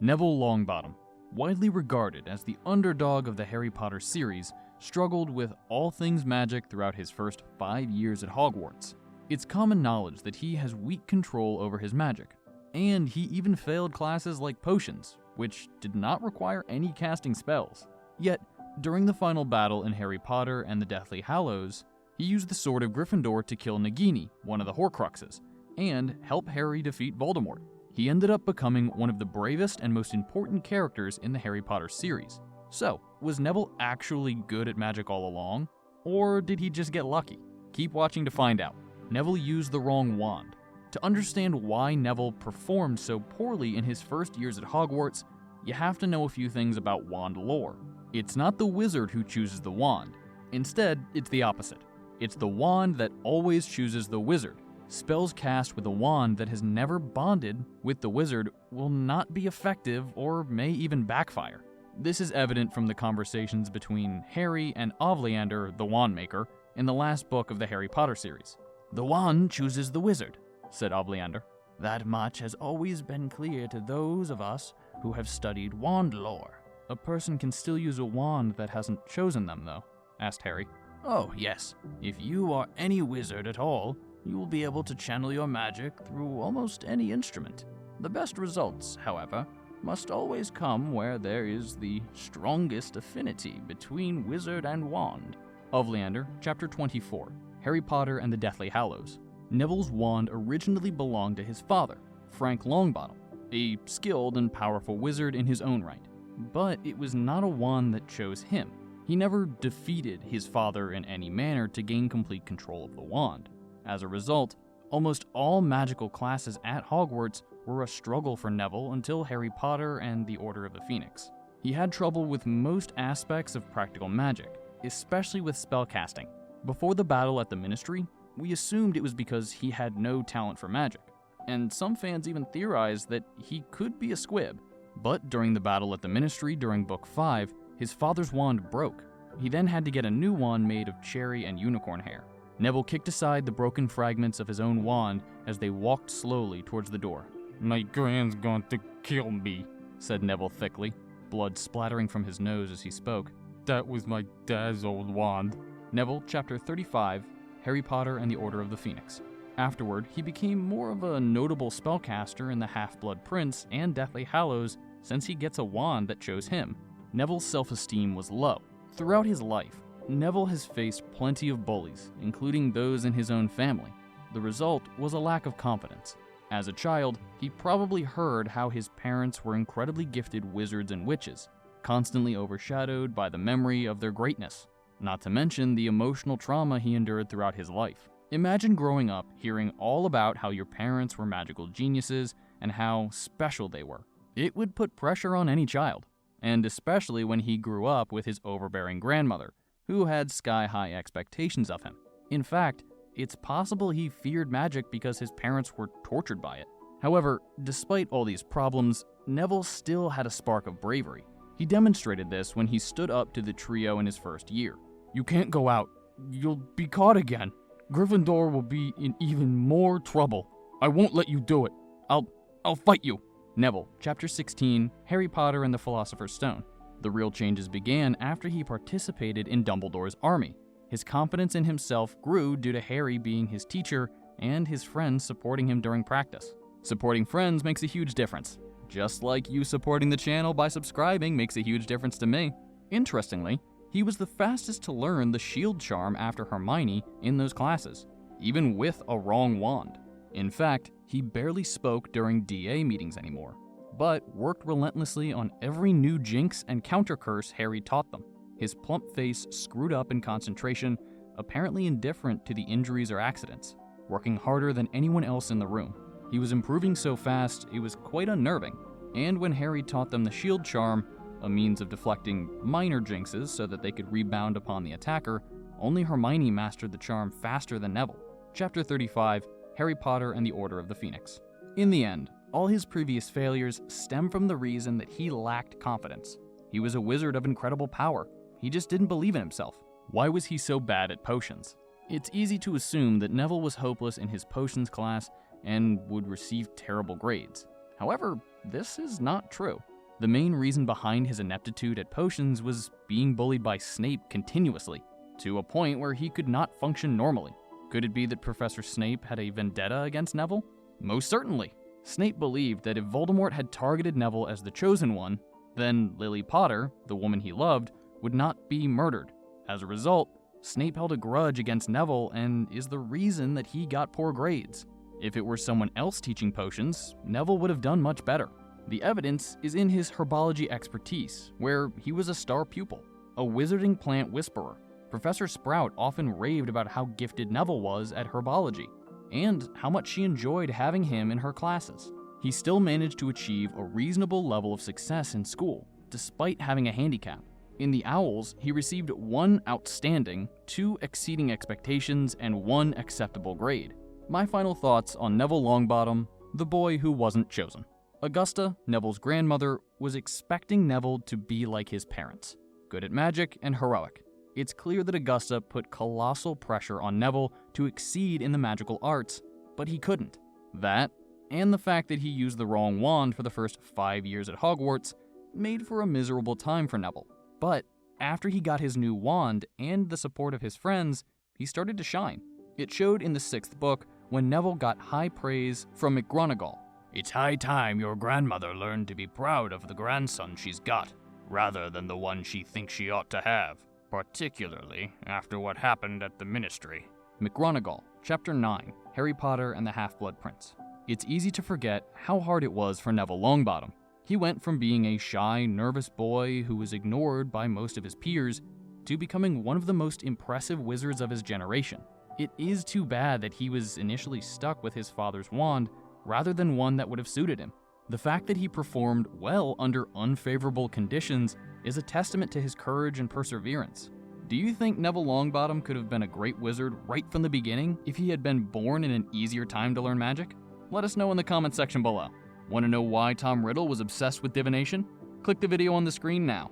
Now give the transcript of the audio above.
Neville Longbottom, widely regarded as the underdog of the Harry Potter series, struggled with all things magic throughout his first 5 years at Hogwarts. It's common knowledge that he has weak control over his magic, and he even failed classes like potions, which did not require any casting spells. Yet, during the final battle in Harry Potter and the Deathly Hallows, he used the Sword of Gryffindor to kill Nagini, one of the Horcruxes, and help Harry defeat Voldemort. He ended up becoming one of the bravest and most important characters in the Harry Potter series. So, was Neville actually good at magic all along? Or did he just get lucky? Keep watching to find out. Neville used the wrong wand. To understand why Neville performed so poorly in his first years at Hogwarts, you have to know a few things about wand lore. It's not the wizard who chooses the wand. Instead, it's the opposite. It's the wand that always chooses the wizard. Spells cast with a wand that has never bonded with the wizard will not be effective or may even backfire. This is evident from the conversations between Harry and Ovliander, the wand maker, in the last book of the Harry Potter series. "The wand chooses the wizard," said Ovliander. "That much has always been clear to those of us who have studied wand lore." "A person can still use a wand that hasn't chosen them, though?" asked Harry. "Oh, yes. If you are any wizard at all, you will be able to channel your magic through almost any instrument. The best results, however, must always come where there is the strongest affinity between wizard and wand." Ovliander, Chapter 24, Harry Potter and the Deathly Hallows. Neville's wand originally belonged to his father, Frank Longbottom, a skilled and powerful wizard in his own right. But it was not a wand that chose him. He never defeated his father in any manner to gain complete control of the wand. As a result, almost all magical classes at Hogwarts were a struggle for Neville until Harry Potter and the Order of the Phoenix. He had trouble with most aspects of practical magic, especially with spellcasting. Before the battle at the Ministry, we assumed it was because he had no talent for magic, and some fans even theorized that he could be a squib. But during the battle at the Ministry during Book 5, his father's wand broke. He then had to get a new wand made of cherry and unicorn hair. Neville kicked aside the broken fragments of his own wand as they walked slowly towards the door. "My grand's going to kill me," said Neville thickly, blood splattering from his nose as he spoke. "That was my dad's old wand." Neville, Chapter 35, Harry Potter and the Order of the Phoenix. Afterward, he became more of a notable spellcaster in the Half-Blood Prince and Deathly Hallows since he gets a wand that chose him. Neville's self-esteem was low. Throughout his life, Neville has faced plenty of bullies, including those in his own family. The result was a lack of confidence. As a child, he probably heard how his parents were incredibly gifted wizards and witches, constantly overshadowed by the memory of their greatness, not to mention the emotional trauma he endured throughout his life. Imagine growing up hearing all about how your parents were magical geniuses and how special they were. It would put pressure on any child, and especially when he grew up with his overbearing grandmother, who had sky-high expectations of him. In fact, it's possible he feared magic because his parents were tortured by it. However, despite all these problems, Neville still had a spark of bravery. He demonstrated this when he stood up to the trio in his first year. "You can't go out. You'll be caught again. Gryffindor will be in even more trouble. I won't let you do it. I'll fight you." Neville, Chapter 16, Harry Potter and the Philosopher's Stone. The real changes began after he participated in Dumbledore's army. His confidence in himself grew due to Harry being his teacher and his friends supporting him during practice. Supporting friends makes a huge difference. Just like you supporting the channel by subscribing makes a huge difference to me. Interestingly, he was the fastest to learn the shield charm after Hermione in those classes, even with a wrong wand. In fact, he barely spoke during DA meetings anymore, but worked relentlessly on every new jinx and counter curse Harry taught them. His plump face screwed up in concentration, apparently indifferent to the injuries or accidents, working harder than anyone else in the room. He was improving so fast, it was quite unnerving, and when Harry taught them the shield charm, a means of deflecting minor jinxes so that they could rebound upon the attacker, only Hermione mastered the charm faster than Neville. Chapter 35, Harry Potter and the Order of the Phoenix. In the end, all his previous failures stem from the reason that he lacked confidence. He was a wizard of incredible power. He just didn't believe in himself. Why was he so bad at potions? It's easy to assume that Neville was hopeless in his potions class and would receive terrible grades. However, this is not true. The main reason behind his ineptitude at potions was being bullied by Snape continuously, to a point where he could not function normally. Could it be that Professor Snape had a vendetta against Neville? Most certainly. Snape believed that if Voldemort had targeted Neville as the chosen one, then Lily Potter, the woman he loved, would not be murdered. As a result, Snape held a grudge against Neville and is the reason that he got poor grades. If it were someone else teaching potions, Neville would have done much better. The evidence is in his herbology expertise, where he was a star pupil, a wizarding plant whisperer. Professor Sprout often raved about how gifted Neville was at herbology, and how much she enjoyed having him in her classes. He still managed to achieve a reasonable level of success in school, despite having a handicap. In the Owls, he received 1 outstanding, 2 exceeding expectations, and 1 acceptable grade. My final thoughts on Neville Longbottom, the boy who wasn't chosen. Augusta, Neville's grandmother, was expecting Neville to be like his parents, good at magic and heroic. It's clear that Augusta put colossal pressure on Neville to exceed in the magical arts, but he couldn't. That, and the fact that he used the wrong wand for the first 5 years at Hogwarts, made for a miserable time for Neville. But after he got his new wand and the support of his friends, he started to shine. It showed in the 6th book when Neville got high praise from McGonagall. "It's high time your grandmother learned to be proud of the grandson she's got, rather than the one she thinks she ought to have, particularly after what happened at the Ministry." McGonagall, Chapter 9, Harry Potter and the Half-Blood Prince. It's easy to forget how hard it was for Neville Longbottom. He went from being a shy, nervous boy who was ignored by most of his peers to becoming one of the most impressive wizards of his generation. It is too bad that he was initially stuck with his father's wand rather than one that would have suited him. The fact that he performed well under unfavorable conditions is a testament to his courage and perseverance. Do you think Neville Longbottom could have been a great wizard right from the beginning if he had been born in an easier time to learn magic? Let us know in the comment section below. Want to know why Tom Riddle was obsessed with divination? Click the video on the screen now.